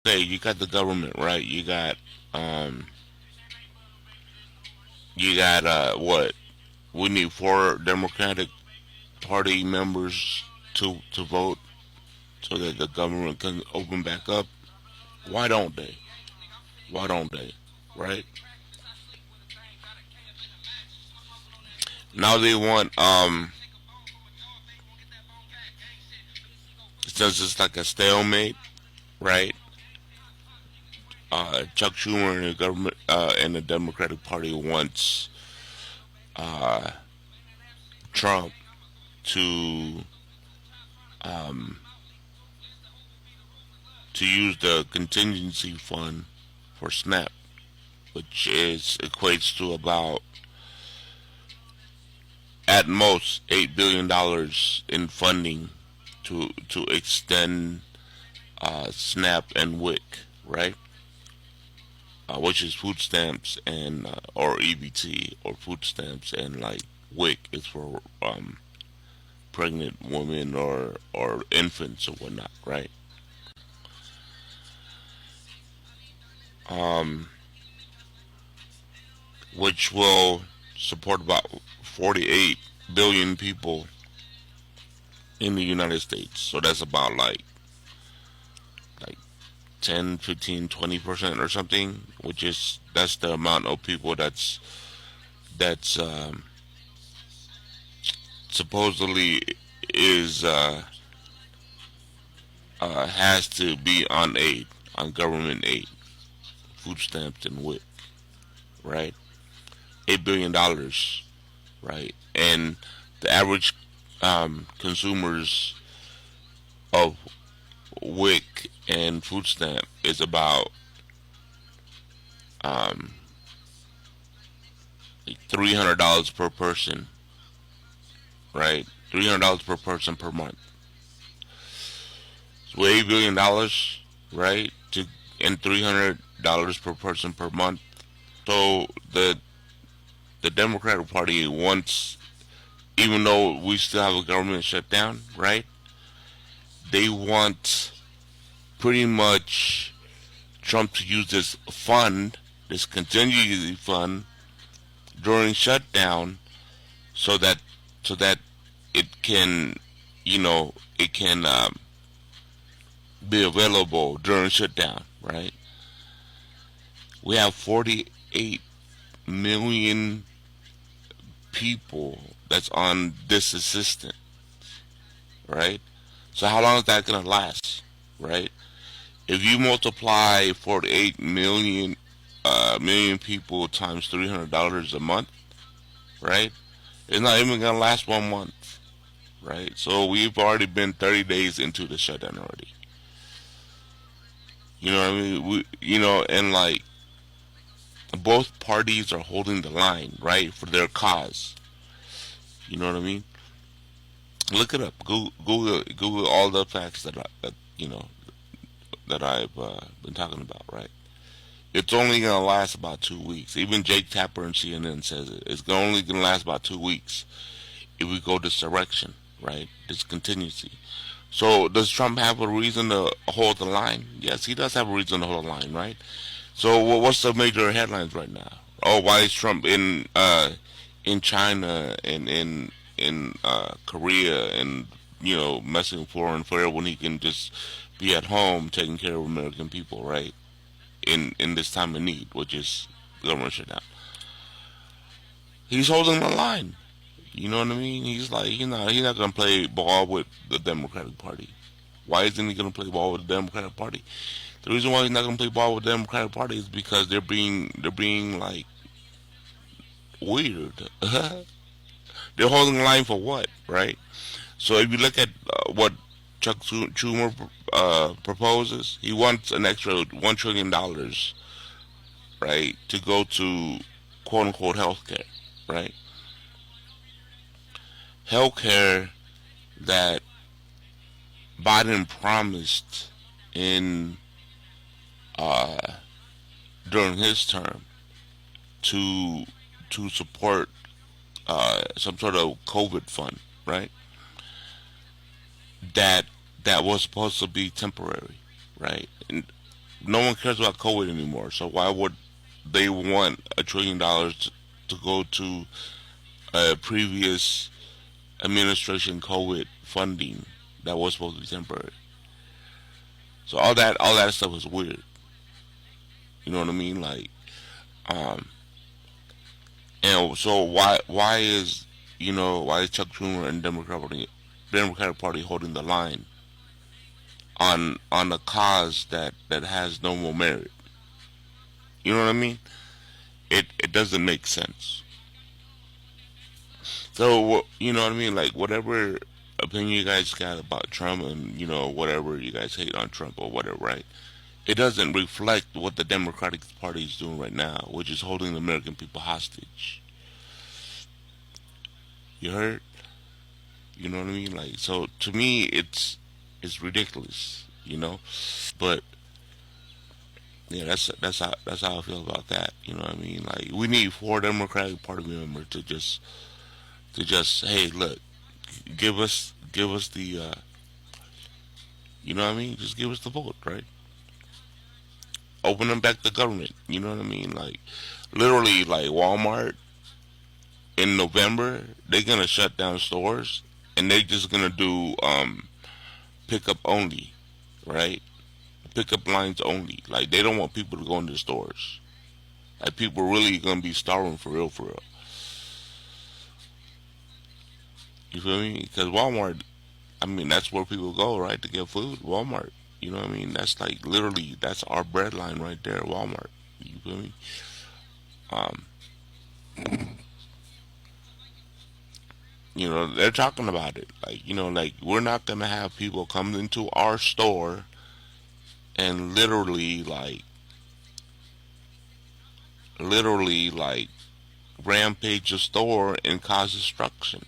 Say you got the government, right? Um you got what? We need four Democratic Party members to vote so that the government can open back up. Why don't they? Why don't they? Right? Now they want since it's like a stalemate, right? Chuck Schumer and the government and the Democratic Party wants uh, Trump to um, to use the contingency fund for SNAP, which is equates to about at most $8 billion in funding to extend SNAP and WIC, right? Which is food stamps and or EBT or food stamps and like WIC is for pregnant women or infants or whatnot, right? Um, which will support about 48 billion people in the United States. So that's about like 10, 15, 20% or something, which is that's the amount of people that's supposedly is has to be on aid, on government aid, food stamps and WIC, right? $8 billion, right? And the average consumers of WIC and food stamp is about um, like $300 per person, right? $300 per person per month. So $8 billion, right? To and $300 per person per month. So the Democratic Party wants, even though we still have a government shutdown, right? They want pretty much Trump to use this fund, this contingency fund, during shutdown, so that so that it can, it can be available during shutdown, right? We have 48 million people that's on this assistance, right? So how long is that gonna last, right? If you multiply 48 million people times $300 a month, right? It's not even gonna last 1 month, right? So we've already been 30 days into the shutdown already. You know what I mean? And like both parties are holding the line, right, for their cause. You know what I mean? Look it up. Google all the facts that I've been talking about, right? It's only gonna last about 2 weeks. Even Jake Tapper and CNN says it. It's only gonna last about 2 weeks if we go this direction, right? This contingency. So does Trump have a reason to hold the line? Yes, he does have a reason to hold the line, right? So what's the major headlines right now? Oh, why is Trump in China and in Korea and messing foreign affair when he can just be at home taking care of American people, right? In this time of need, which is government shutdown. He's holding the line. You know what I mean? He's like he's not gonna play ball with the Democratic Party. Why isn't he gonna play ball with the Democratic Party? The reason why he's not gonna play ball with the Democratic Party is because they're being like weird. They're holding the line for what, right? So if you look at what Chuck Schumer proposes, he wants an extra $1 trillion, right, to go to quote unquote healthcare, right? Healthcare that Biden promised in uh, during his term to support some sort of COVID fund, right? That that was supposed to be temporary, right? No one cares about COVID anymore. So why would they want $1 trillion to go to a previous administration COVID funding that was supposed to be temporary? So all that stuff is weird. You know what I mean? Like, um, and so why is why is Chuck Schumer and Democratic Party holding the line on a cause that has no more merit? You know what I mean? It doesn't make sense. So you know what I mean? Like whatever opinion you guys got about Trump and whatever you guys hate on Trump or whatever, right? It doesn't reflect what the Democratic Party is doing right now, which is holding the American people hostage. You heard? You know what I mean? Like, so to me, it's ridiculous. But yeah, that's how I feel about that. You know what I mean? Like, we need four Democratic Party members to just hey, look, give us the you know what I mean? Just give us the vote, right? Open them back the government. You know what I mean? Like, literally, like Walmart in November, they're gonna shut down stores and they're just gonna do pickup only, right? Pickup lines only. Like they don't want people to go into the stores. Like people really gonna be starving for real, for real. You feel me? Because Walmart, I mean, that's where people go, right, to get food. Walmart. You know what I mean? That's like literally that's our bread line right there, Walmart. You feel me? Um, they're talking about it. Like, like we're not gonna have people come into our store and literally like rampage the store and cause destruction.